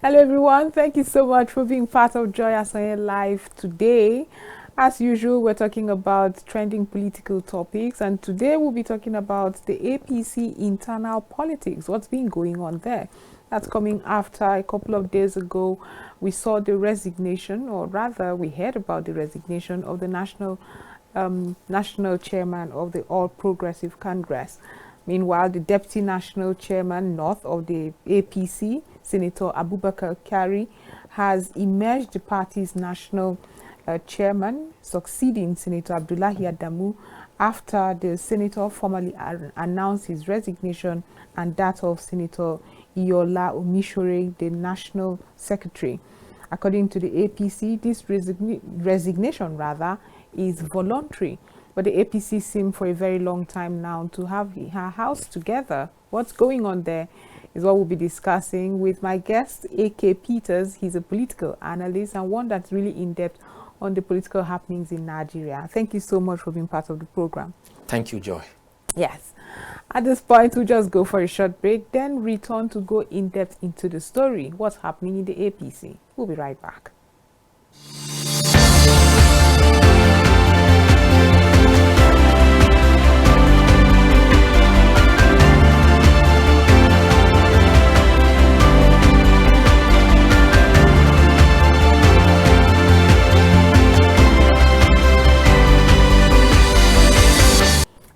Hello everyone, thank you so much for being part of Joyasonyelive today. As usual, we're talking about trending political topics, and today we'll be talking about the APC Internal Politics, what's been going on there. That's coming after a couple of days ago we saw the resignation, or rather we heard about the resignation of the national chairman of the All Progressive Congress. Meanwhile, the deputy national chairman north of the APC, Senator Abubakar Kyari, has emerged the party's national chairman, succeeding Senator Abdullahi Adamu after the senator formally announced his resignation and that of Senator Iola Omishore, the national secretary. According to the APC, this resignation is voluntary. But the APC seemed for a very long time now to have her house together. What's going on there is what we'll be discussing with my guest, A.K. Peters. He's a political analyst and one that's really in-depth on the political happenings in Nigeria. Thank you so much for being part of the program. Thank you, Joy. Yes. At this point, we'll just go for a short break, then return to go in-depth into the story, what's happening in the APC. We'll be right back.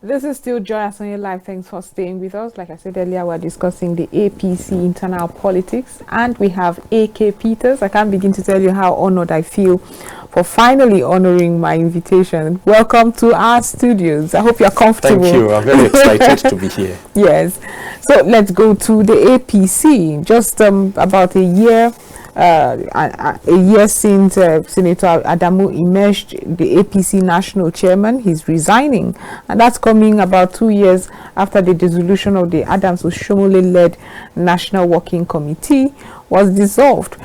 This is still Joyasonyelive. Thanks for staying with us. Like I said earlier, we're discussing the APC Internal Politics, and we have A.K. Peters. I can't begin to tell you how honored I feel for finally honoring my invitation. Welcome to our studios. I hope you're comfortable. Thank you. I'm very excited to be here. Yes. So let's go to the APC. Just about a year since Senator Adamu emerged the APC national chairman. He's resigning, and that's coming about 2 years after the dissolution of the Adams-Oshiomhole-led National Working Committee was dissolved.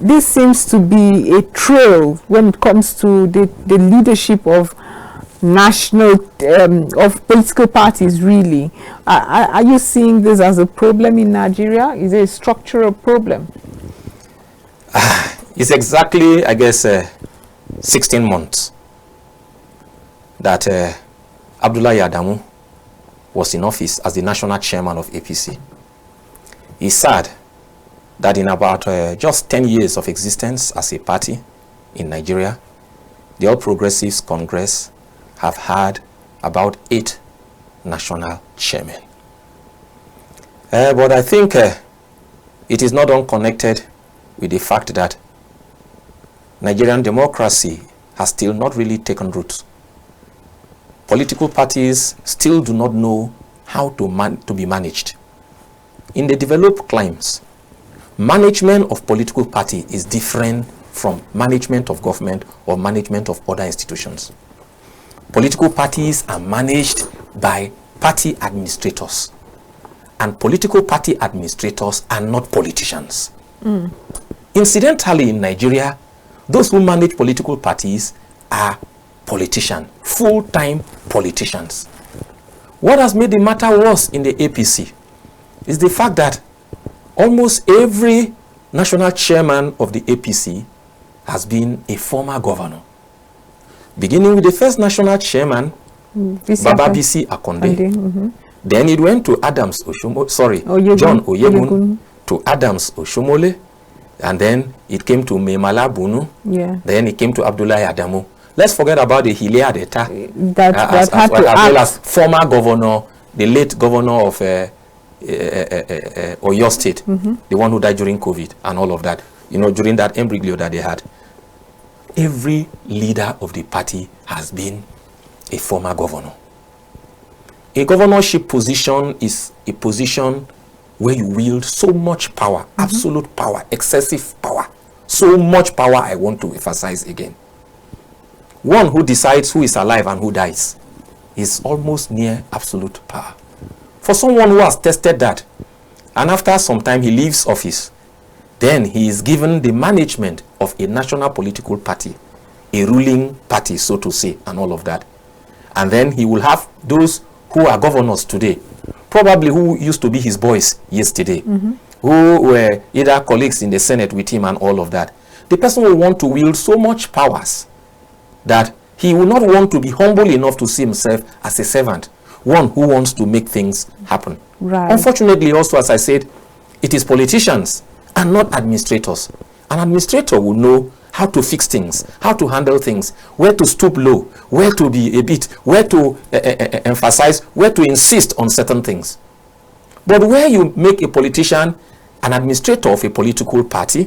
This seems to be a trail when it comes to the leadership of national of political parties, really. Are you seeing this as a problem in Nigeria? Is it a structural problem? It's exactly, I guess, 16 months that Abdullahi Adamu was in office as the national chairman of APC. It's sad that in about just 10 years of existence as a party in Nigeria, the All Progressives Congress have had about 8 national chairmen. But I think it is not unconnected with the fact that Nigerian democracy has still not really taken root. Political parties still do not know how to be managed. In the developed climes, management of political party is different from management of government or management of other institutions. Political parties are managed by party administrators, and political party administrators are not politicians. Incidentally, in Nigeria, those who manage political parties are politicians, full-time politicians. What has made the matter worse in the APC is the fact that almost every national chairman of the APC has been a former governor. Beginning with the first national chairman, Baba Bisi Akonde. Then it went to John Oyegun, to Adams-Oshiomhole, and then it came to Memala Bunu. Then it came to Abdullahi Adamu. Let's forget about the Hilia Deta, as well as former governor, the late governor of Oyo State, the one who died during COVID and all of that, during that embryo that they had. Every leader of the party has been a former governor. A governorship position is a position where you wield so much power, absolute power, excessive power, so much power. I want to emphasize again. One who decides who is alive and who dies is almost near absolute power. For someone who has tested that, and after some time he leaves office, then he is given the management of a national political party, a ruling party, so to say, and all of that. And then he will have those who are governors today, probably who used to be his boys yesterday, who were either colleagues in the Senate with him and all of that, the person will want to wield so much powers that he will not want to be humble enough to see himself as a servant, one who wants to make things happen. Right. Unfortunately, also, as I said, it is politicians and not administrators. An administrator will know how to fix things, how to handle things, where to stoop low, where to be a bit, where to emphasize, where to insist on certain things. But where you make a politician an administrator of a political party,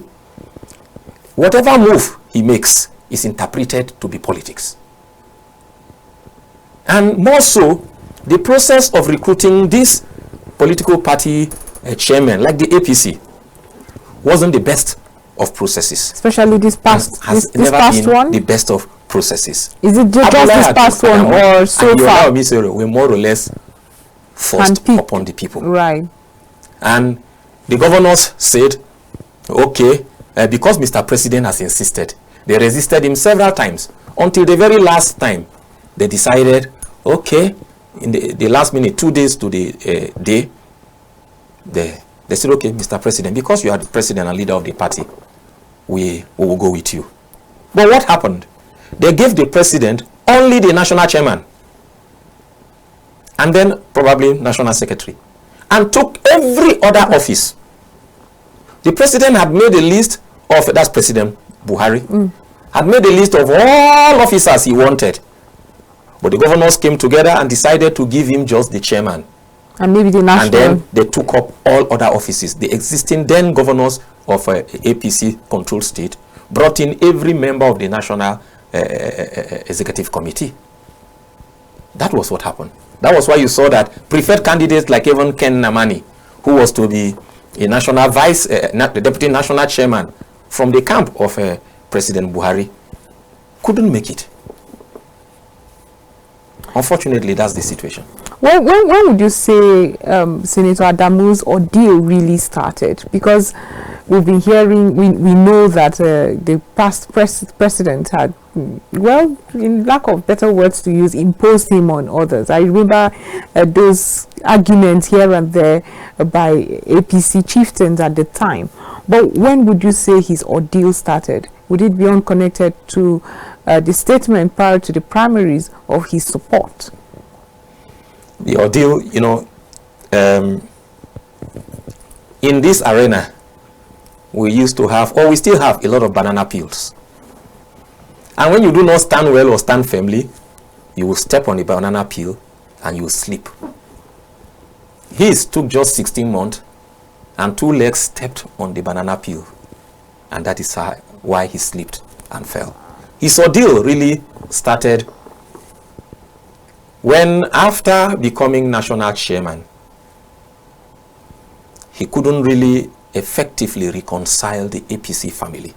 whatever move he makes is interpreted to be politics. And more so, the process of recruiting this political party chairman, like the APC, wasn't the best of processes. Especially this past, has this never past been one? the best of processes. Is it just this past one or so far? We're more or less forced upon the people. Right. And the governors said, okay, because Mr. President has insisted, they resisted him several times until the very last time they decided, okay, in the last minute, 2 days to the day, they said, okay, Mr. President, because you are the president and leader of the party, we will go with you. But what happened? They gave the president only the national chairman and then probably national secretary, and took every other office. The president had made a list of, that's President Buhari, had made a list of all officers he wanted. But the governors came together and decided to give him just the chairman. And maybe the national. And then they took up all other offices. The existing then governors of APC controlled state brought in every member of the National Executive Committee. That was what happened. That was why you saw that preferred candidates like even Ken Namani, who was to be a national the deputy national chairman from the camp of President Buhari, couldn't make it. Unfortunately, that's the situation. When would you say Senator Adamu's ordeal really started? Because we've been hearing, we know that the past president had, well, in lack of better words to use, imposed him on others. I remember those arguments here and there by APC chieftains at the time. But when would you say his ordeal started? Would it be unconnected to the statement prior to the primaries of his support? The ordeal, you know, in this arena, we used to have, or we still have, a lot of banana peels. And when you do not stand well or stand firmly, you will step on the banana peel and you will sleep. His took just 16 months and 2 legs stepped on the banana peel. And that is why he slipped and fell. His ordeal really started when, after becoming national chairman, he couldn't really effectively reconcile the APC family.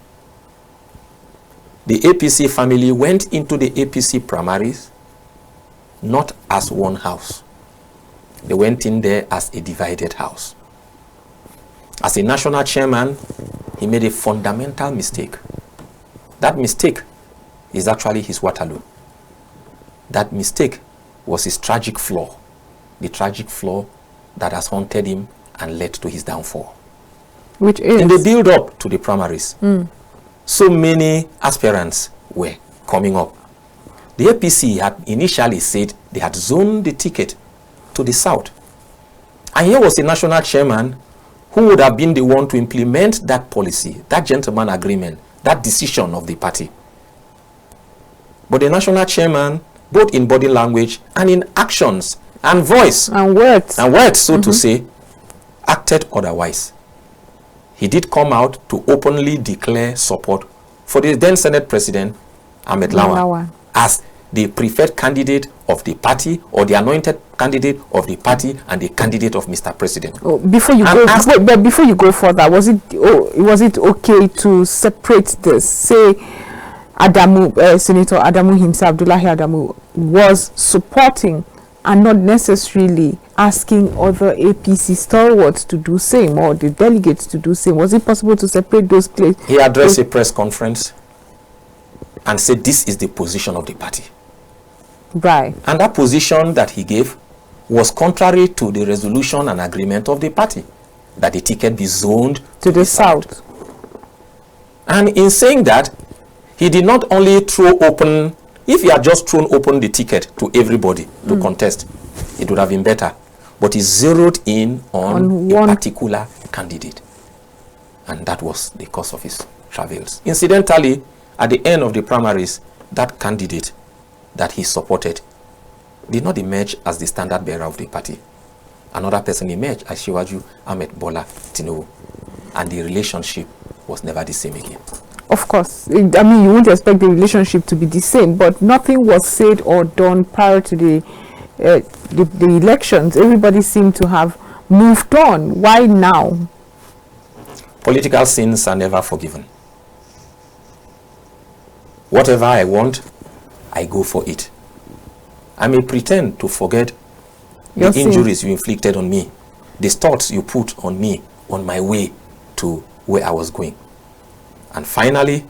The APC family went into the APC primaries not as one house. They went in there as a divided house. As a national chairman, he made a fundamental mistake. That mistake is actually his Waterloo. That mistake was his tragic flaw. The tragic flaw that has haunted him and led to his downfall. Which is? In the build-up to the primaries, so many aspirants were coming up. The APC had initially said they had zoned the ticket to the south. And here was a national chairman who would have been the one to implement that policy, that gentleman agreement, that decision of the party. But the national chairman, both in body language and in actions and voice and words, so to say, acted otherwise. He did come out to openly declare support for the then Senate President, Ahmed Lawan, as the preferred candidate of the party, or the anointed candidate of the party, and the candidate of Mr. President. Oh, before you go further, was it okay to separate this? Say Adamu, Senator Adamu himself, Abdullahi Adamu, was supporting and not necessarily asking other APC stalwarts to do same, or the delegates to do same. Was it possible to separate those places? He addressed a press conference and said this is the position of the party. Right. And that position that he gave was contrary to the resolution and agreement of the party. that the ticket be zoned to the south. And in saying that, he did not only throw open, if he had just thrown open the ticket to everybody to contest, it would have been better. But he zeroed in on a particular candidate. And that was the cause of his travails. Incidentally, at the end of the primaries, that candidate that he supported did not emerge as the standard bearer of the party. Another person emerged as Ahmed Bola Tinubu. And the relationship was never the same again. Of course. I mean, you wouldn't expect the relationship to be the same, but nothing was said or done prior to the elections. Everybody seemed to have moved on. Why now? Political sins are never forgiven. Whatever I want, I go for it. I may pretend to forget the injuries you inflicted on me, the thoughts you put on me on my way to where I was going. And finally,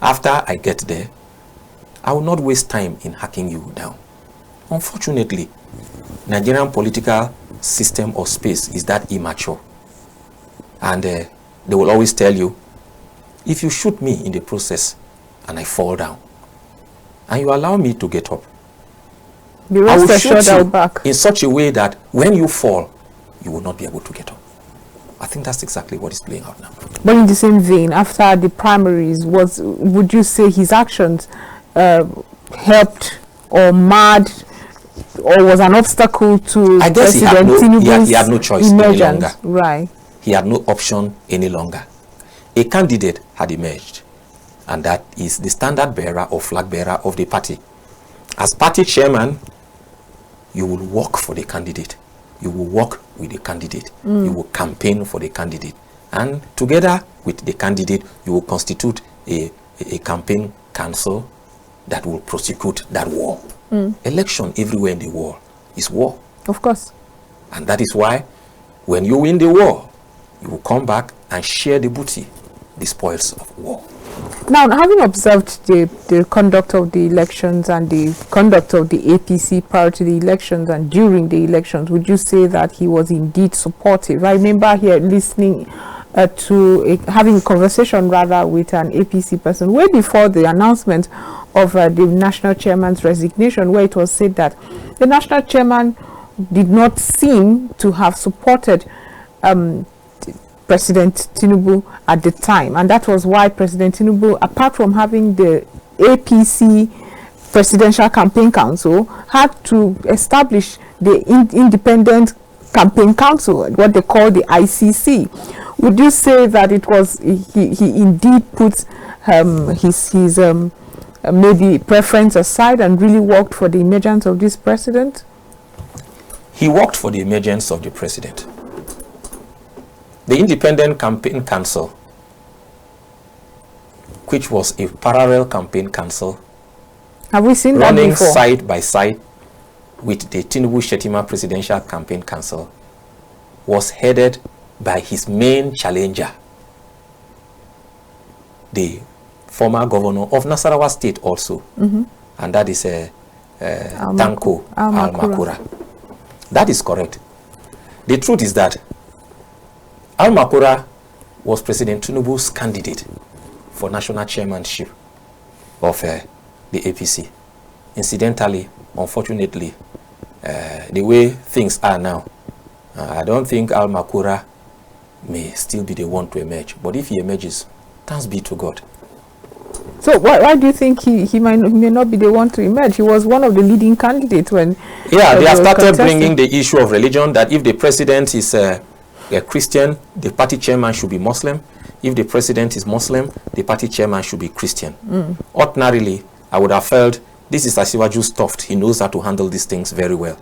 after I get there, I will not waste time in hacking you down. Unfortunately, Nigerian political system or space is that immature. And they will always tell you, if you shoot me in the process and I fall down, and you allow me to get up, I will shoot you back in such a way that when you fall, you will not be able to get up. I think that's exactly what is playing out now. But in the same vein, after the primaries, would you say his actions helped or marred or was an obstacle to President Tinubu's he had no choice emergence? Any longer. Right. He had no option any longer. A candidate had emerged, and that is the standard bearer or flag bearer of the party. As party chairman, you will work for the candidate. You will work with the candidate. You will campaign for the candidate. And together with the candidate, you will constitute a campaign council that will prosecute that war. Election everywhere in the world is war. Of course. And that is why when you win the war, you will come back and share the booty, the spoils of war. Now, having observed the conduct of the elections and the conduct of the APC prior to the elections and during the elections, would you say that he was indeed supportive? I remember here listening having a conversation rather with an APC person way before the announcement of the national chairman's resignation, where it was said that the national chairman did not seem to have supported President Tinubu at the time, and that was why President Tinubu, apart from having the APC Presidential Campaign Council, had to establish the Independent Campaign Council, what they call the ICC. Would you say that it was he indeed put his maybe preference aside and really worked for the emergence of this president? He worked for the emergence of the president. The Independent Campaign Council, which was a parallel campaign council, have we seen that before? Side by side with the Tinubu-Shetima Presidential Campaign Council, was headed by his main challenger, the former governor of Nasarawa State also, and that is Tanko Al-Makura. That is correct. The truth is that Al-Makura was President Tinubu's candidate for national chairmanship of the APC. Incidentally, unfortunately, the way things are now, I don't think Al-Makura may still be the one to emerge. But if he emerges, thanks be to God. So why do you think he may not be the one to emerge? He was one of the leading candidates when... Yeah, they have started bringing the issue of religion, that if the president is a Christian, the party chairman should be Muslim. If the president is Muslim, the party chairman should be Christian. Ordinarily, I would have felt this is Asiwaju's stuff. He knows how to handle these things very well.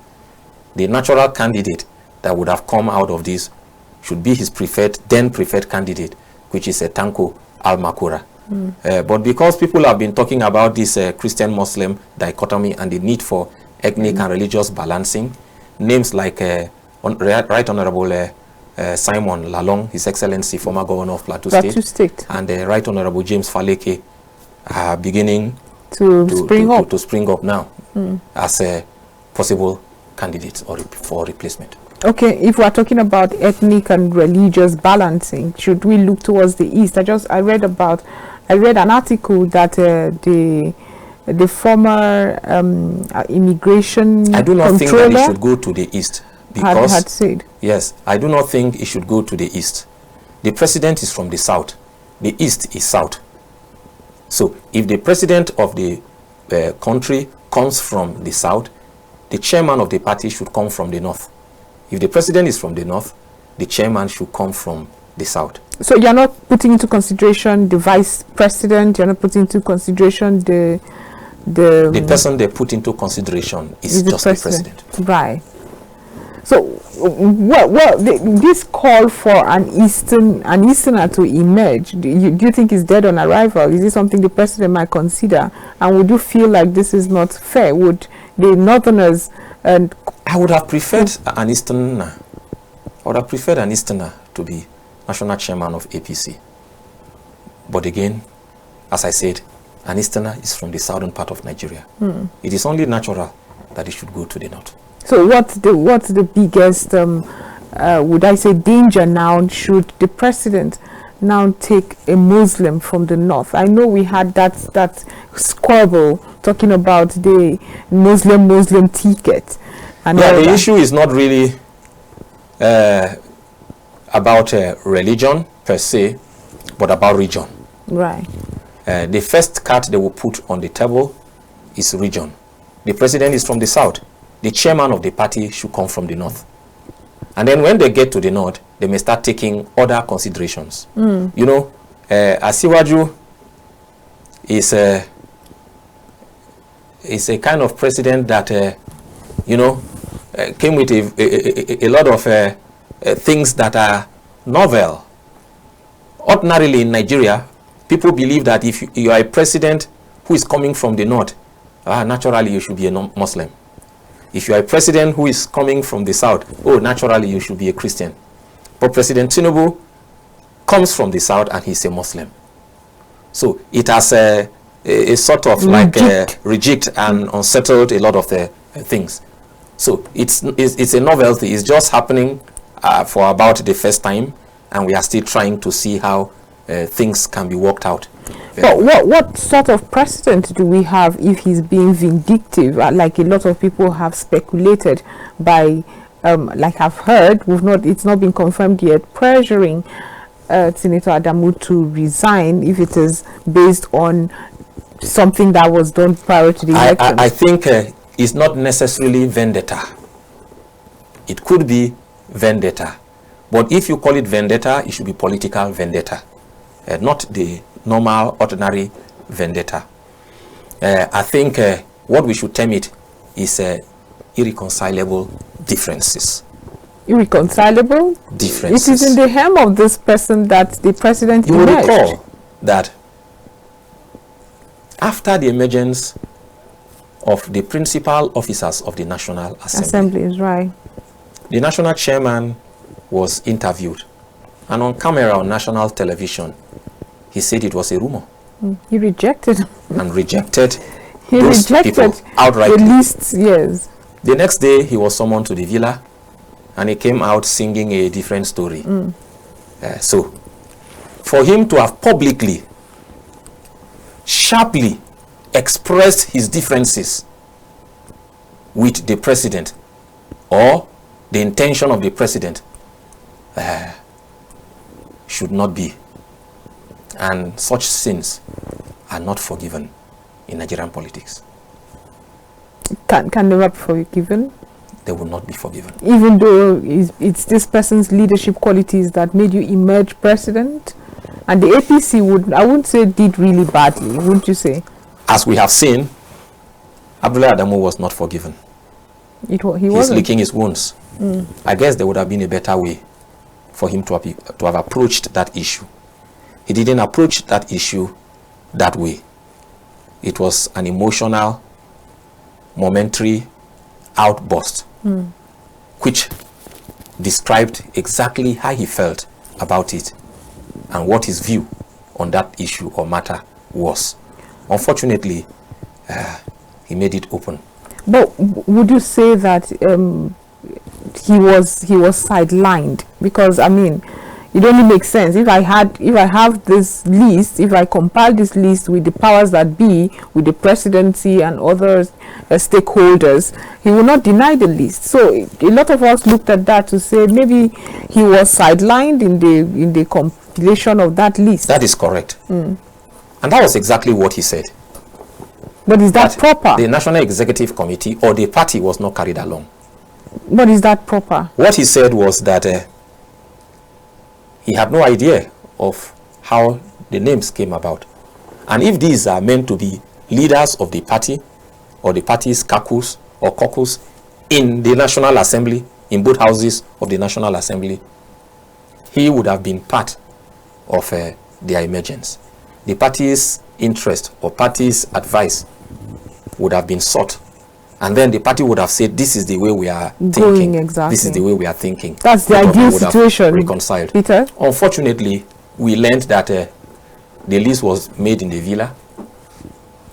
The natural candidate that would have come out of this should be his preferred candidate, which is Tanko Al-Makura. But because people have been talking about this Christian-Muslim dichotomy and the need for ethnic and religious balancing, names like Right Honorable Simon Lalong, His Excellency, former governor of Plateau State, and Right Honorable James Faleke are beginning to spring up now as a possible candidates for replacement. Okay, if we are talking about ethnic and religious balancing, should we look towards the east? I read an article that the former immigration I do not think that it should go to the east, because had said, yes, I do not think it should go to the east. The president is from the south. The east is south. So if the president of the country comes from the south, the chairman of the party should come from the north. If the president is from the north, the chairman should come from the south. So you're not putting into consideration the vice president, you're not putting into consideration the person they put into consideration is just the president. Right. So this call for an Easterner to emerge, do you think is dead on arrival? Is this something the president might consider? And would you feel like this is not fair? Would the Northerners and I would have preferred an Easterner. I would have preferred an Easterner to be national chairman of APC. But again, as I said, an Easterner is from the southern part of Nigeria. It is only natural that it should go to the north. So what's the biggest, would I say, danger now? Should the president now take a Muslim from the north? I know we had that squabble talking about the Muslim ticket. And yeah, the issue is not really about religion per se, but about region. Right. The first card they will put on the table is region. The president is from the south. The chairman of the party should come from the north. And then when they get to the north, they may start taking other considerations. You know, Asiwaju is a kind of president that, you know, came with a lot of things that are novel. Ordinarily in Nigeria, people believe that if you are a president who is coming from the north, naturally you should be a Muslim. If you are a president who is coming from the south, naturally you should be a Christian. But President Tinubu comes from the south and he's a Muslim. So it has a sort of like reject and unsettled a lot of the things. So it's a novelty. It's just happening for about the first time, and we are still trying to see how things can be worked out. But what sort of precedent do we have if he's being vindictive, like a lot of people have speculated by, like I've heard, it's not been confirmed yet, pressuring Senator Adamu to resign if it is based on something that was done prior to the election? I think it's not necessarily vendetta. It could be vendetta. But if you call it vendetta, it should be political vendetta, not the normal, ordinary vendetta. I think what we should term it is irreconcilable differences. Irreconcilable? Differences. It is in the hem of this person that the president You will emerged. recall that after the emergence of the principal officers of the National Assembly is right. The national chairman was interviewed, and on camera on national television, he said it was a rumor. He rejected. And rejected He those rejected people outright. the lists, yes. The next day, he was summoned to the villa, and he came out singing a different story. So, for him to have publicly, sharply expressed his differences with the president, or the intention of the president, should not be. And such sins are not forgiven in Nigerian politics. Can never be forgiven? They will not be forgiven. Even though it's this person's leadership qualities that made you emerge president? And the APC I wouldn't say did really badly, wouldn't you say? As we have seen, Abdullahi Adamu was not forgiven. He He's wasn't. licking his wounds. I guess there would have been a better way for him to have approached that issue. He didn't approach that issue that way. It was an emotional, momentary outburst, which described exactly how he felt about it and what his view on that issue or matter was. Unfortunately, he made it open. But would you say that he was sidelined, because I mean, it only makes sense if I have this list, if I compile this list with the powers that be, with the presidency and other stakeholders, he will not deny the list. So a lot of us looked at that to say maybe he was sidelined in the compilation of that list. That is correct. And that was exactly what he said. But is that proper? The National Executive Committee or the party was not carried along. But is that proper? What he said was that he had no idea of how the names came about. And if these are meant to be leaders of the party or the party's caucus or caucus in the National Assembly, in both houses of the National Assembly, he would have been part of their emergence. The party's interest or party's advice would have been sought. And then the party would have said, this is the way we are thinking. Exactly. This is the way we are thinking. That's the ideal situation. Reconciled. Peter? Unfortunately, we learned that the list was made in the villa,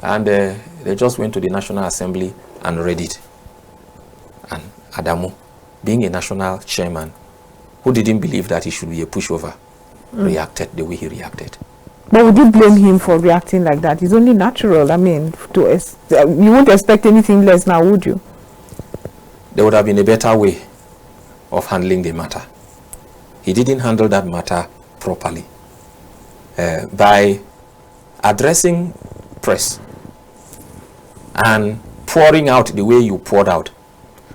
and they just went to the National Assembly and read it. And Adamu, being a national chairman who didn't believe that he should be a pushover, reacted the way he reacted. But would you blame him for reacting like that? It's only natural. I mean, you wouldn't expect anything less now, would you? There would have been a better way of handling the matter. He didn't handle that matter properly. By addressing press and pouring out the way you poured out,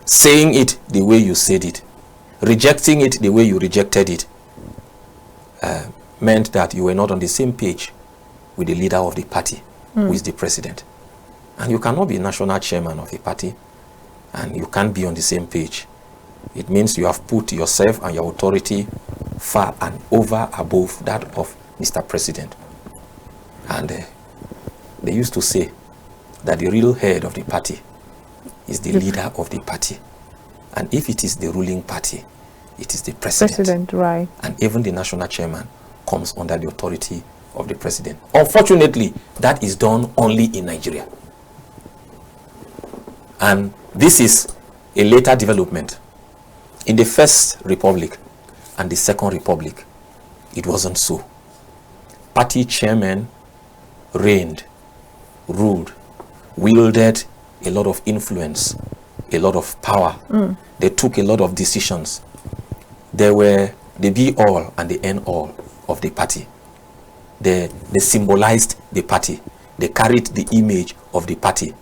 saying it the way you said it, rejecting it the way you rejected it, meant that you were not on the same page with the leader of the party, who is the president. And you cannot be national chairman of a party and you can't be on the same page. It means you have put yourself and your authority far and over above that of Mr. President. And they used to say that the real head of the party is the leader of the party. And if it is the ruling party, it is the president. Right. And even the national chairman comes under the authority of the president. Unfortunately, that is done only in Nigeria. And this is a later development. In the First Republic and the Second Republic, it wasn't so. Party chairmen reigned, ruled, wielded a lot of influence, a lot of power. They took a lot of decisions. They were the be-all and the end-all of the party. They symbolized the party. They carried the image of the party.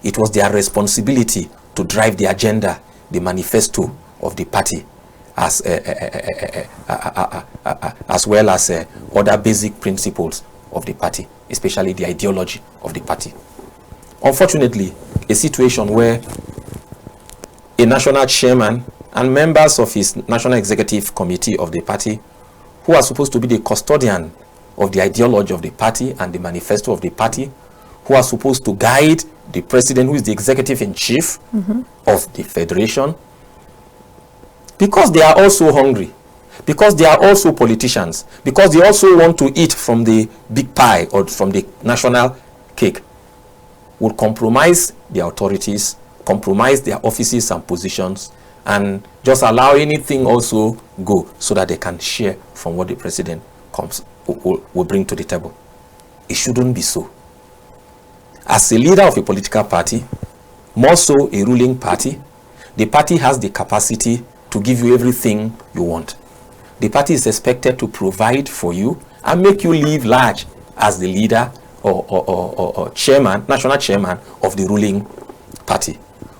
It was their responsibility to drive the agenda, the manifesto of the party, as well as other basic principles of the party, especially the ideology of the party. Unfortunately, a situation where a national chairman and members of his national executive committee of the party, who are supposed to be the custodian of the ideology of the party and the manifesto of the party, who are supposed to guide the president, who is the executive in chief of the federation, because they are also hungry, because they are also politicians, because they also want to eat from the big pie or from the national cake, would compromise their authorities, compromise their offices and positions, and just allow anything also go so that they can share from what the president will bring to the table. It shouldn't be so. As a leader of a political party, more so a ruling party, the party has the capacity to give you everything you want. The party is expected to provide for you and make you live large as the leader or chairman, national chairman of the ruling party.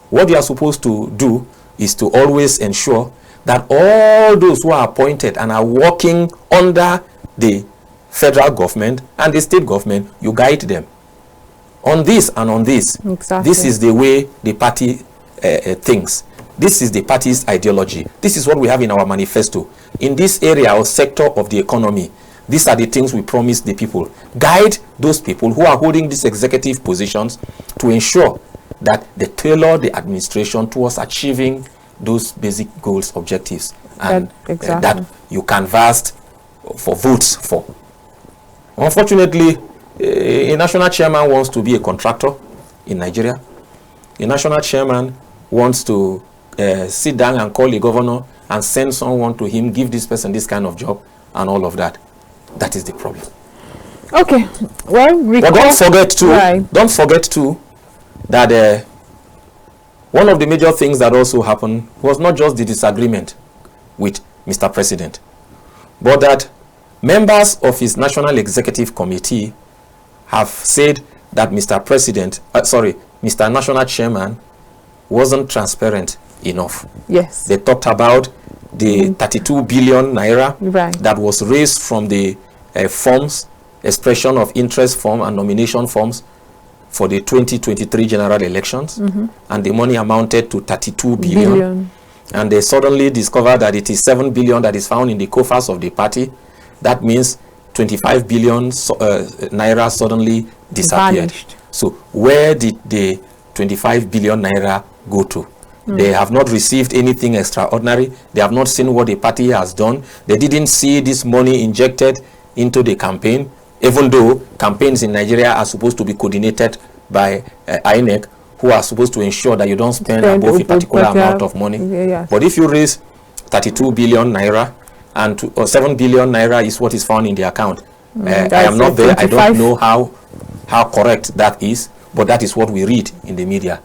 What you are supposed to do is to always ensure that all those who are appointed and are working under the federal government and the state government, you guide them on this and on this. Exactly. This is the way the party thinks. This is the party's ideology. This is what we have in our manifesto. In this area or sector of the economy, these are the things we promise the people. Guide those people who are holding these executive positions to ensure that they tailor the administration towards achieving those basic goals, objectives, and that you canvassed for votes for. Unfortunately, a national chairman wants to be a contractor in Nigeria. A national chairman wants to sit down and call a governor and send someone to him, give this person this kind of job and all of that. That is the problem. Okay, well, but don't forget too that one of the major things that also happened was not just the disagreement with Mr. President, but that members of his National Executive Committee have said that Mr. National Chairman wasn't transparent enough. Yes. They talked about the 32 billion naira that was raised from the forms, expression of interest form and nomination forms for the 2023 general elections, and the money amounted to 32 billion. And they suddenly discovered that it is 7 billion that is found in the coffers of the party. That means 25 billion naira suddenly disappeared. Vanished. So where did the 25 billion naira go to? They have not received anything extraordinary. They have not seen what the party has done. They didn't see this money injected into the campaign, even though campaigns in Nigeria are supposed to be coordinated by INEC, who are supposed to ensure that you don't spend above a particular amount of money. But if you raise 32 billion naira and 7 billion naira is what is found in the account, I am not there. I don't know how correct that is. But that is what we read in the media.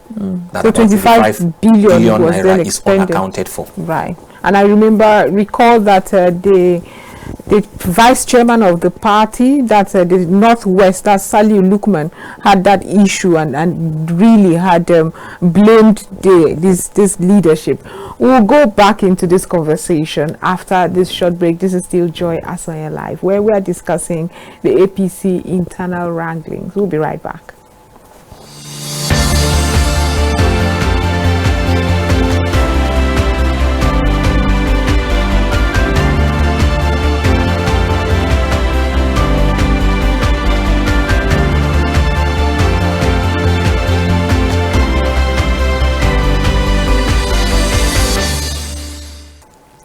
That so 25 billion was naira is unaccounted for. Right. And I recall that the vice chairman of the party, that's the Northwest, that's Sally Lukman, had that issue and really had blamed this leadership. We'll go back into this conversation after this short break. This is still Joyasonyelive, where we are discussing the APC internal wranglings. We'll be right back.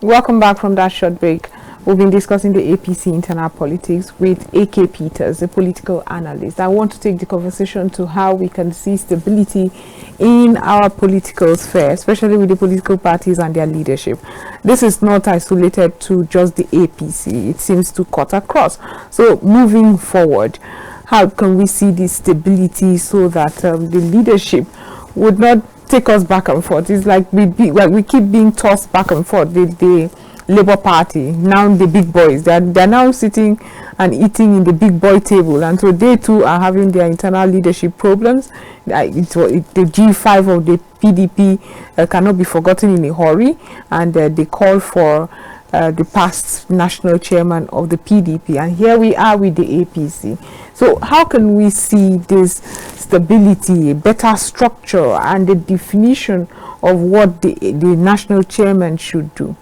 Welcome back from that short break. We've been discussing the APC Internal Politics with AK Peters, a political analyst. I want to take the conversation to how we can see stability in our political sphere, especially with the political parties and their leadership. This is not isolated to just the APC. It seems to cut across. So moving forward, how can we see this stability so that the leadership would not take us back and forth? It's like we keep being tossed back and forth. The Labour Party, now the big boys, they're now sitting and eating in the big boy table, and so they too are having their internal leadership problems. The G5 of the PDP cannot be forgotten in a hurry, and they call for the past national chairman of the PDP, and here we are with the APC. So how can we see this stability, better structure, and the definition of what the national chairman should do?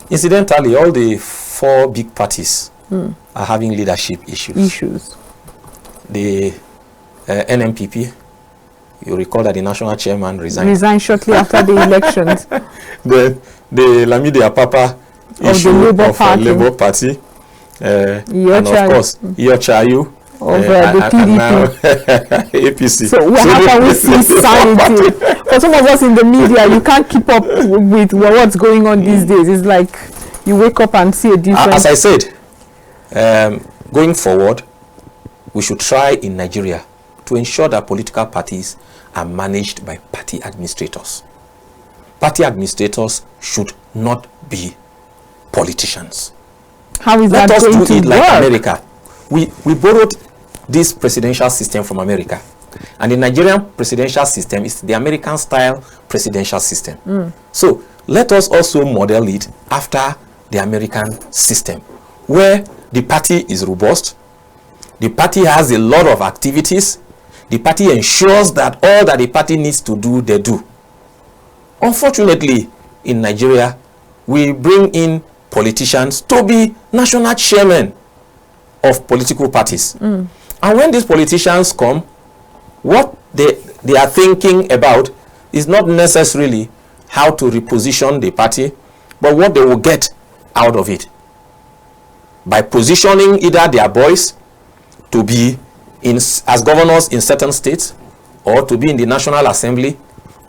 Incidentally, all the four big parties are having leadership issues. The NMPP, you recall that the national chairman resigned shortly after the elections. The Lamidi Apapa issue of the Labour Party, and of course Iyochayu of the PDP. APC. So how can we see sanity? For some of us in the media, you can't keep up with what's going on these days. It's like you wake up and see a difference. As I said, going forward, we should try in Nigeria to ensure that political parties are managed by party administrators. Party administrators should not be politicians. How is that going to work? Let us do it like America. We borrowed this presidential system from America, and the Nigerian presidential system is the American style presidential system. So let us also model it after the American system, where the party is robust, the party has a lot of activities, the party ensures that all that the party needs to do, they do. Unfortunately, in Nigeria, we bring in politicians to be national chairmen of political parties. And when these politicians come, what they are thinking about is not necessarily how to reposition the party, but what they will get out of it. By positioning either their boys to be as governors in certain states, or to be in the National Assembly,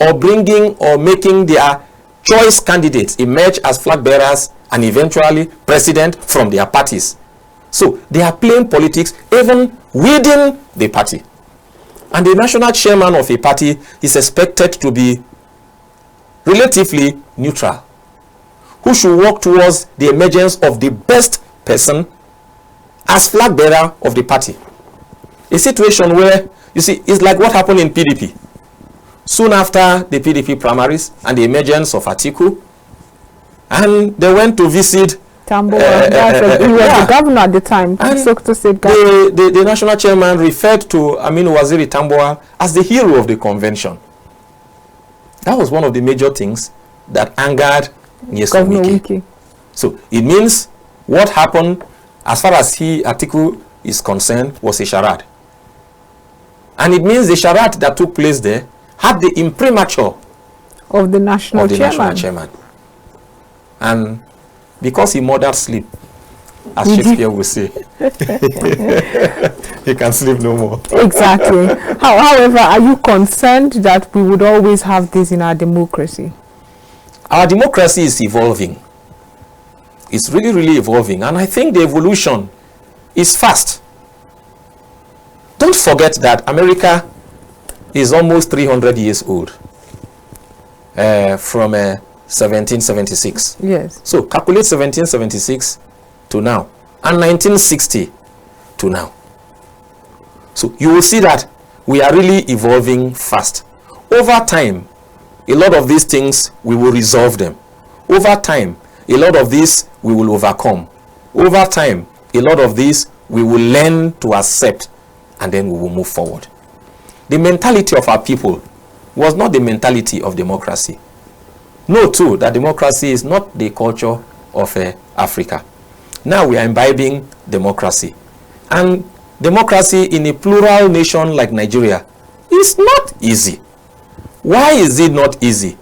or bringing or making their choice candidates emerge as flag bearers and eventually president from their parties. So they are playing politics even within the party. And the national chairman of a party is expected to be relatively neutral, who should work towards the emergence of the best person as flag bearer of the party. A situation where, you see, it's like what happened in PDP. Soon after the PDP primaries and the emergence of Atiku, and they went to visit Tambo, he was the governor at the time. The national chairman referred to Aminu Waziri Tamboa as the hero of the convention. That was one of the major things that angered Nyesom Wike. So it means what happened, as far as Atiku is concerned, was a charade. And it means the charade that took place there had the imprimatur of the national chairman. And because he murdered sleep, as Shakespeare would say, he can sleep no more. Exactly. However, are you concerned that we would always have this in our democracy? Our democracy is evolving. It's really, really evolving. And I think the evolution is fast. Don't forget that America is almost 300 years old from 1776. Yes. So calculate 1776 to now and 1960 to now. So you will see that we are really evolving fast. Over time, a lot of these things, we will resolve them. Over time, a lot of these we will overcome. Over time, a lot of these we will learn to accept, and then we will move forward. The mentality of our people was not the mentality of democracy. Know too that democracy is not the culture of Africa. Now we are imbibing democracy. And democracy in a plural nation like Nigeria is not easy. Why is it not easy?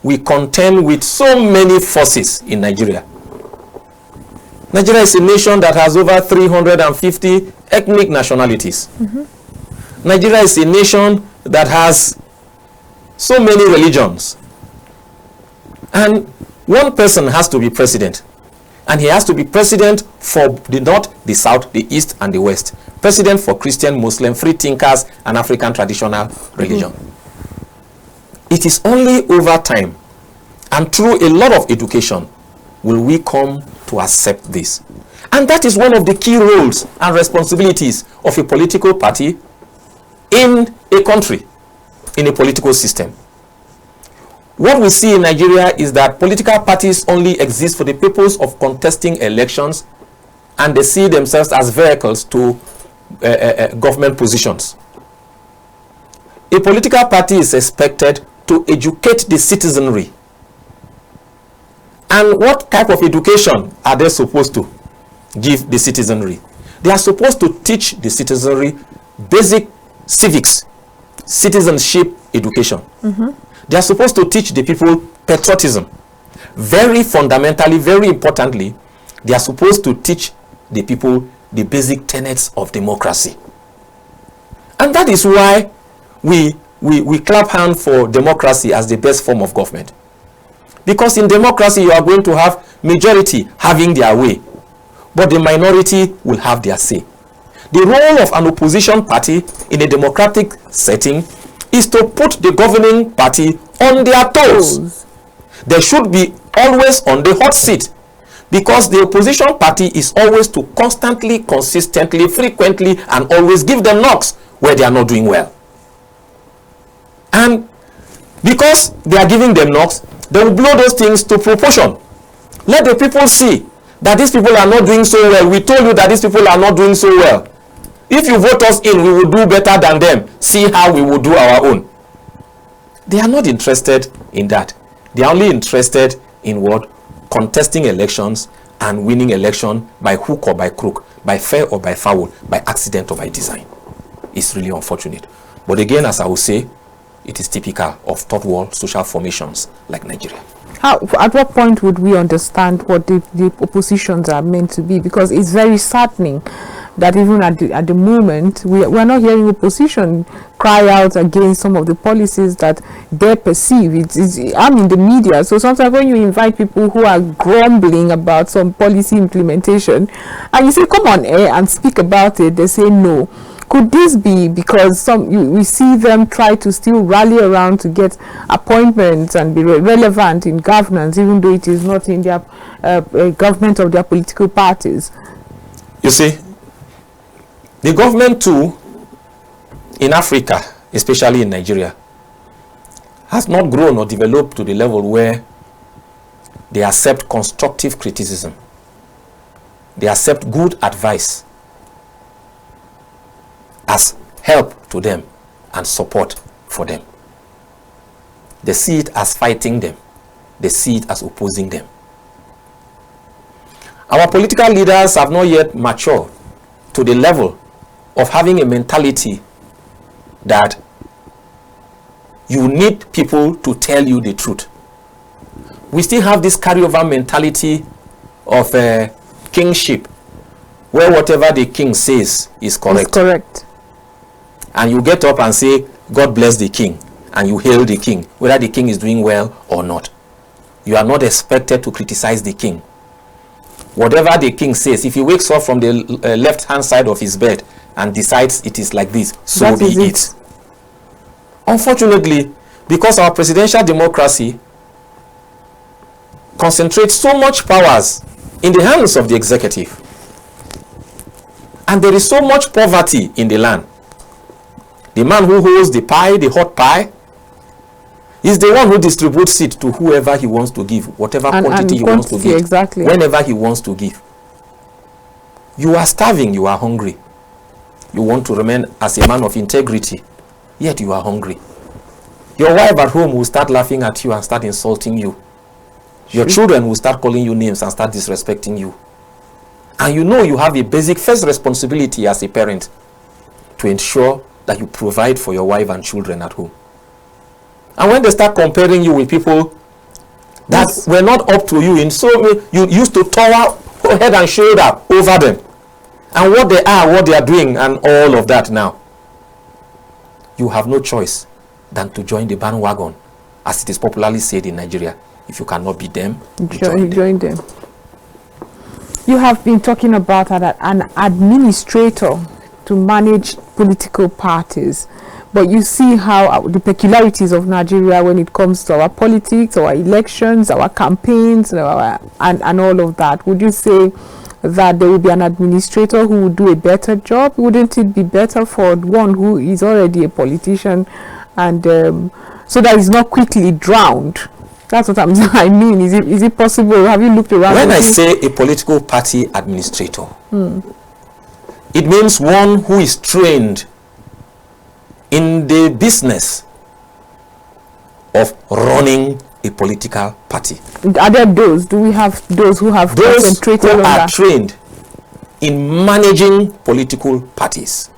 We contend with so many forces in Nigeria. Nigeria is a nation that has over 350 ethnic nationalities. Nigeria is a nation that has so many religions. And one person has to be president. And he has to be president for the north, the south, the east, and the west. President for Christian, Muslim, free thinkers, and African traditional religion. It is only over time and through a lot of education will we come to accept this. And that is one of the key roles and responsibilities of a political party in a country, in a political system. What we see in Nigeria is that political parties only exist for the purpose of contesting elections, and they see themselves as vehicles to government positions. A political party is expected to educate the citizenry. And what type of education are they supposed to give the citizenry? They are supposed to teach the citizenry basic civics, citizenship education. They are supposed to teach the people patriotism. Very fundamentally, very importantly, they are supposed to teach the people the basic tenets of democracy. And that is why we clap hands for democracy as the best form of government. Because in democracy, you are going to have majority having their way, but the minority will have their say. The role of an opposition party in a democratic setting is to put the governing party on their toes. They should be always on the hot seat, because the opposition party is always to constantly, consistently, frequently, and always give them knocks where they are not doing well. And because they are giving them knocks, they will blow those things to proportion. Let the people see that these people are not doing so well. We told you that these people are not doing so well. If you vote us in, we will do better than them. See how we will do our own. They are not interested in that. They are only interested in what? Contesting elections and winning election by hook or by crook, by fair or by foul, by accident or by design. It's really unfortunate. But again, as I will say, it is typical of third world social formations like Nigeria. At what point would we understand what the oppositions are meant to be? Because it's very saddening that even at the moment, we are not hearing opposition cry out against some of the policies that they perceive. I'm in the media, so sometimes when you invite people who are grumbling about some policy implementation, and you say, come on air and speak about it, they say no. Could this be because we see them try to still rally around to get appointments and be relevant in governance, even though it is not in their government of their political parties? You see, the government too, in Africa, especially in Nigeria, has not grown or developed to the level where they accept constructive criticism. They accept good advice as help to them and support for them. They see it as fighting them. They see it as opposing them. Our political leaders have not yet matured to the level of having a mentality that you need people to tell you the truth. We still have this carryover mentality of kingship, where whatever the king says is correct. It's correct. And you get up and say, God bless the king, and you hail the king, whether the king is doing well or not. You are not expected to criticize the king. Whatever the king says, if he wakes up from the left-hand side of his bed and decides it is like this, so be it. Unfortunately, because our presidential democracy concentrates so much powers in the hands of the executive, and there is so much poverty in the land, the man who holds the pie, the hot pie, is the one who distributes it to whoever he wants to give, whatever quantity he wants to give, exactly, whenever he wants to give. You are starving, you are hungry. You want to remain as a man of integrity, yet you are hungry. Your wife at home will start laughing at you and start insulting you. Your children will start calling you names and start disrespecting you. And you know you have a basic first responsibility as a parent to ensure that you provide for your wife and children at home. And when they start comparing you with people that were not up to you, you used to tower head and shoulder over them, and what they are doing and all of that now, you have no choice than to join the bandwagon, as it is popularly said in Nigeria. If you cannot beat them, join them. You have been talking about an administrator to manage political parties, but you see how the peculiarities of Nigeria when it comes to our politics, our elections, our campaigns, and all of that. Would you say that there will be an administrator who would do a better job? Wouldn't it be better for one who is already a politician, and so that he's not quickly drowned? That's what I mean. Is it possible? Have you looked around? When I say a political party administrator, it means one who is trained in the business of running a political party. Are there those? Do we have those who have concentrated on that? Those who are trained in managing political parties.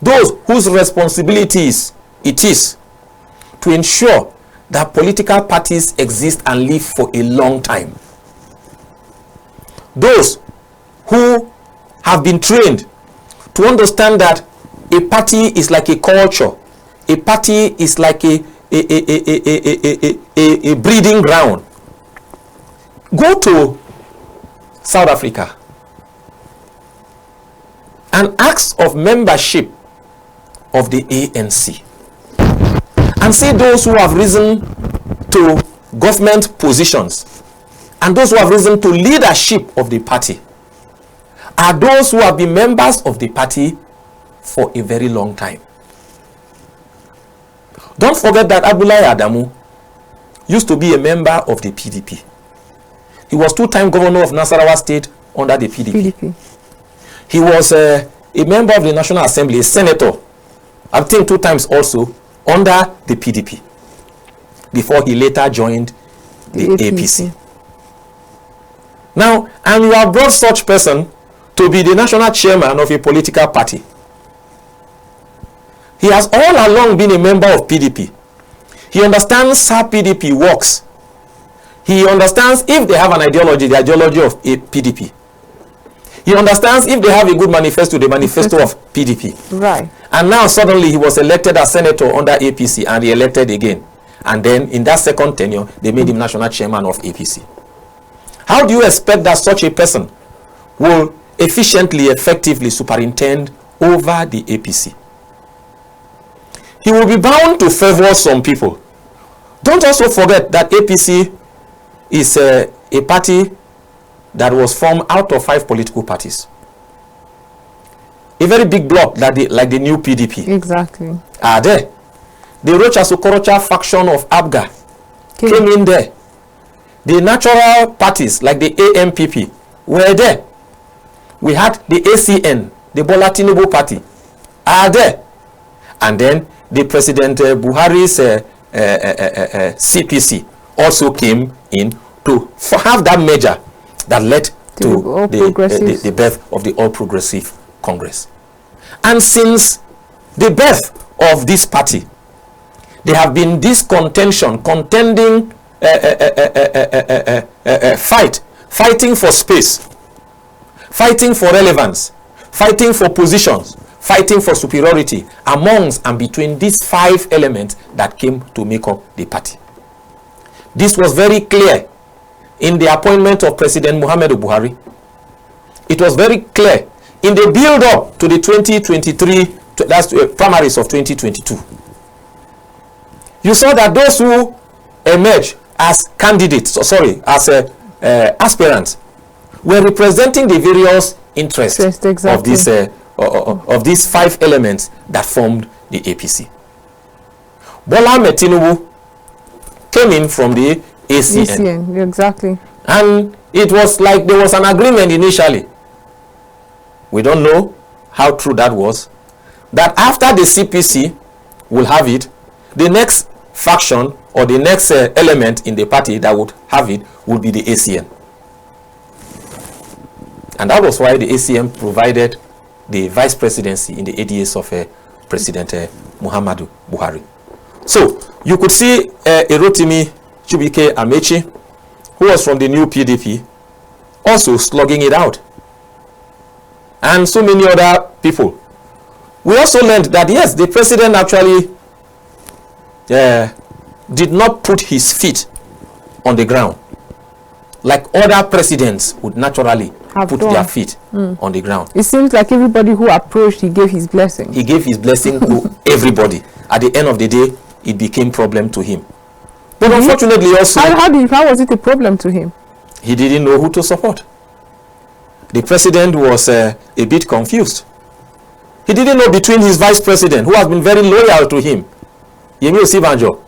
Those whose responsibilities it is to ensure that political parties exist and live for a long time. Those who have been trained to understand that a party is like a culture. A party is like a breeding ground. Go to South Africa and ask of membership of the ANC, and see those who have risen to government positions and those who have risen to leadership of the party are those who have been members of the party for a very long time. Don't forget that Abdullahi Adamu used to be a member of the PDP. He was two-time governor of Nasarawa State under the PDP. He was a member of the National Assembly, a senator, I think 2 times also, under the PDP, before he later joined the APC. Now, and you have brought such person to be the national chairman of a political party. He has all along been a member of PDP. He understands how PDP works. He understands if they have an ideology, the ideology of a PDP. He understands if they have a good manifesto, the manifesto of PDP. Right. And now suddenly he was elected as senator under APC and re-elected again. And then in that second tenure, they made him national chairman of APC. How do you expect that such a person will efficiently, effectively superintend over the APC? He will be bound to favor some people. Don't also forget that APC is a party that was formed out of 5 political parties. A very big bloc like the new PDP. Exactly. Are there. The Rocha Sokorocha faction of Abga came in there. The natural parties like the AMPP were there. We had the ACN, the Bola Tinubu party, are there. And then the President Buhari's CPC also came in to have that measure that led to the birth of the All Progressive Congress. And since the birth of this party, there have been this contention, contending fighting for space, fighting for relevance, fighting for positions, fighting for superiority amongst and between these 5 elements that came to make up the party. This was very clear in the appointment of President Muhammadu Buhari. It was very clear in the build-up to the 2023 primaries of 2022. You saw that those who emerged as candidates, aspirants, were representing the various interests of these 5 elements that formed the APC. Bola Ahmed Tinubu came in from the ACN. Exactly. And it was like there was an agreement initially. We don't know how true that was. That after the CPC will have it, the next faction or the next element in the party that would have it would be the ACN. And that was why the ACN provided the vice presidency in the ADS of President Muhammadu Buhari. So you could see Erotimi Chubike Amechi, who was from the new PDP, also slugging it out. And so many other people. We also learned that yes, the president actually did not put his feet on the ground like other presidents would naturally put their feet on the ground. It seems like everybody who approached, he gave his blessing. He gave his blessing to everybody. At the end of the day, it became a problem to him. But unfortunately also... How was it a problem to him? He didn't know who to support. The president was a bit confused. He didn't know between his vice president, who has been very loyal to him, Yemi Osibanjo,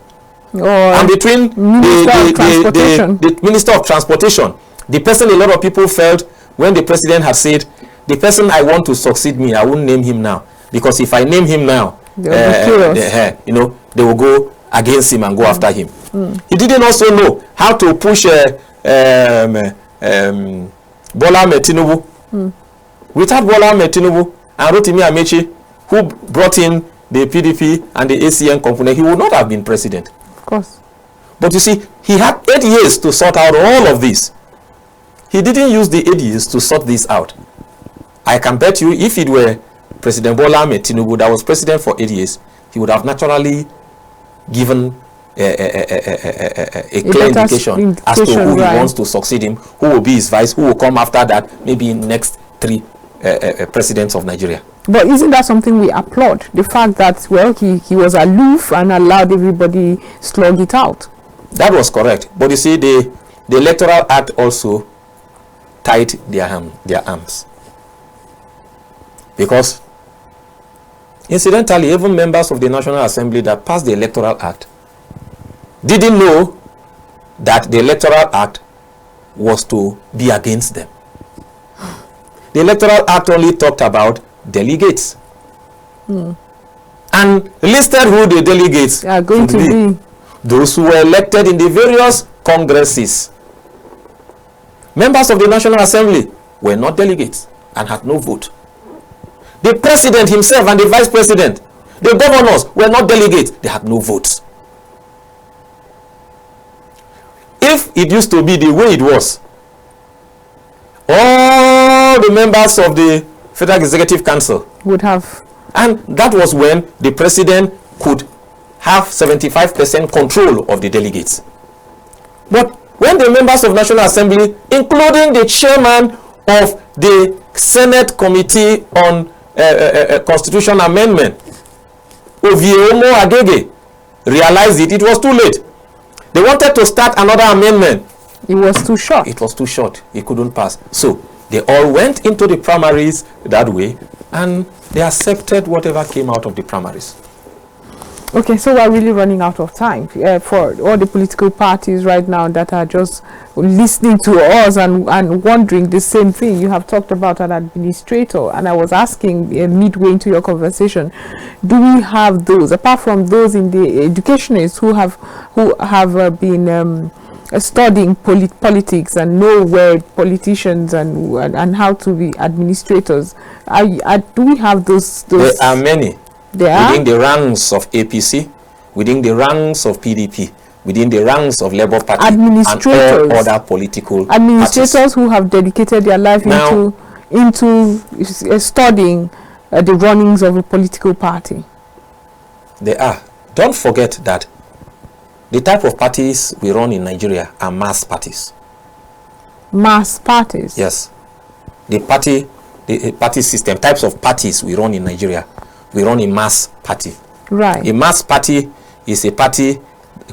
and between the Minister of Transportation, the person a lot of people felt when the president had said, the person I want to succeed me, I won't name him now. Because if I name him now, they will go against him and go after him. He didn't also know how to push Bola Ahmed Tinubu. Without Bola Ahmed Tinubu and Rotimi Amechi, who brought in the PDP and the ACN component, he would not have been president. Of course. But you see, he had 8 years to sort out all of this. He didn't use the 8 years to sort this out. I can bet you, if it were President Bola Ahmed Tinubu that was president for 8 years, he would have naturally given a clear indication as to who he wants to succeed him, who will be his vice, who will come after that, maybe in next 3 presidents of Nigeria. But isn't that something we applaud? The fact that, well, he was aloof and allowed everybody slug it out. That was correct. But you see, the Electoral Act also tied their arms. Because, incidentally, even members of the National Assembly that passed the Electoral Act didn't know that the Electoral Act was to be against them. The Electoral Act only talked about delegates and listed who the delegates are going to be. Those who were elected in the various congresses. Members of the National Assembly were not delegates and had no vote. The president himself and the vice president, the governors were not delegates, they had no votes. If it used to be the way it was, all all the members of the Federal Executive Council would have. And that was when the president could have 75% control of the delegates. But when the members of National Assembly, including the chairman of the Senate Committee on Constitution Amendment, Ovieomo Agege, realized it was too late. They wanted to start another amendment. It was too short. It was too short. It couldn't pass. So they all went into the primaries that way, and they accepted whatever came out of the primaries. Okay, so we're really running out of time for all the political parties right now that are just listening to us and wondering the same thing. You have talked about an administrator, and I was asking midway into your conversation, do we have those, apart from those in the educationists who have been studying politics and know where politicians and how to be administrators? Do we have those? There are many. Within the ranks of APC, within the ranks of PDP, within the ranks of Labour Party, and all other political administrators parties who have dedicated their life into studying the runnings of a political party. They are. Don't forget that the type of parties we run in Nigeria are mass parties. Mass parties? Yes. The party system, types of parties we run in Nigeria, we run a mass party. Right. A mass party is a party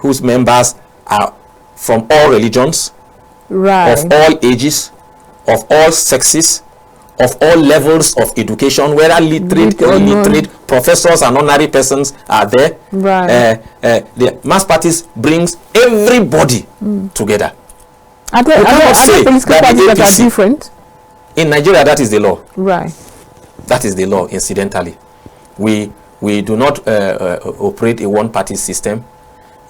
whose members are from all religions, right, of all ages, of all sexes, of all levels of education, whether literate or illiterate, professors and honorary persons are there. Right. The mass parties brings everybody together. Are there political parties that are different? In Nigeria, that is the law. Right. That is the law, incidentally. We do not operate a one-party system.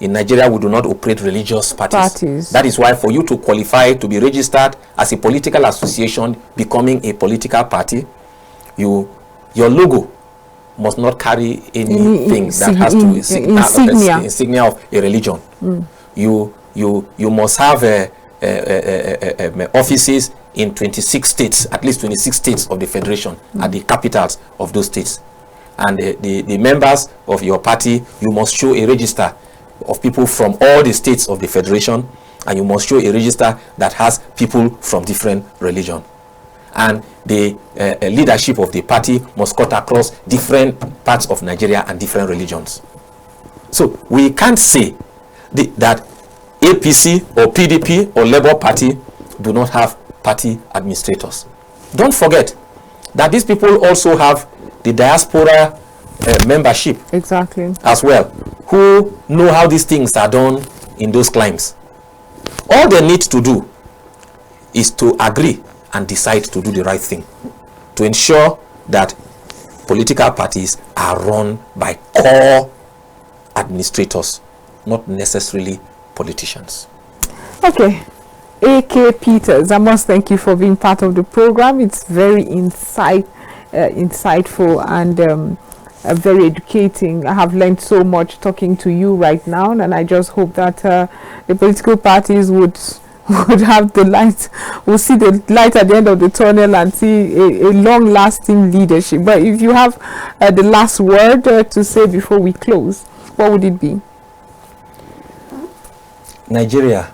In Nigeria, we do not operate religious parties. That is why for you to qualify to be registered as a political association, becoming a political party, your logo must not carry anything that has to insignia of a religion. You must have offices in 26 states, at least 26 states of the federation, at the capitals of those states. And the members of your party, you must show a register of people from all the states of the federation, and you must show a register that has people from different religion. And the leadership of the party must cut across different parts of Nigeria and different religions. So we can't say that APC or PDP or Labour Party do not have party administrators. Don't forget that these people also have the diaspora membership, exactly, as well, who know how these things are done in those climes. All they need to do is to agree and decide to do the right thing, to ensure that political parties are run by core administrators, not necessarily politicians. Okay. A.K. Peters, I must thank you for being part of the program. It's very insightful and very educating. I have learned so much talking to you right now, and I just hope that the political parties would have the light, will see the light at the end of the tunnel and see a long-lasting leadership. But if you have the last word to say before we close, what would it be? Nigeria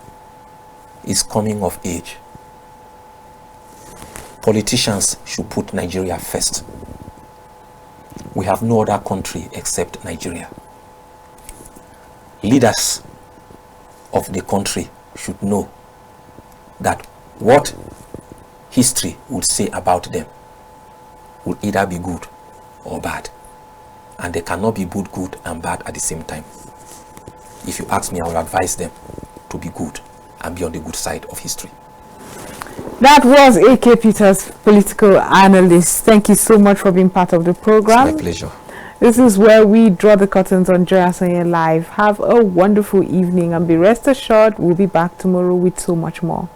is coming of age. Politicians should put Nigeria first. We have no other country except Nigeria. Leaders of the country should know that what history would say about them will either be good or bad. And they cannot be both good and bad at the same time. If you ask me, I will advise them to be good and be on the good side of history. That was A.K. Peters, political analyst. Thank you so much for being part of the program. It's my pleasure. This is where we draw the curtains on Joyasonyelive. Have a wonderful evening and be rest assured we'll be back tomorrow with so much more.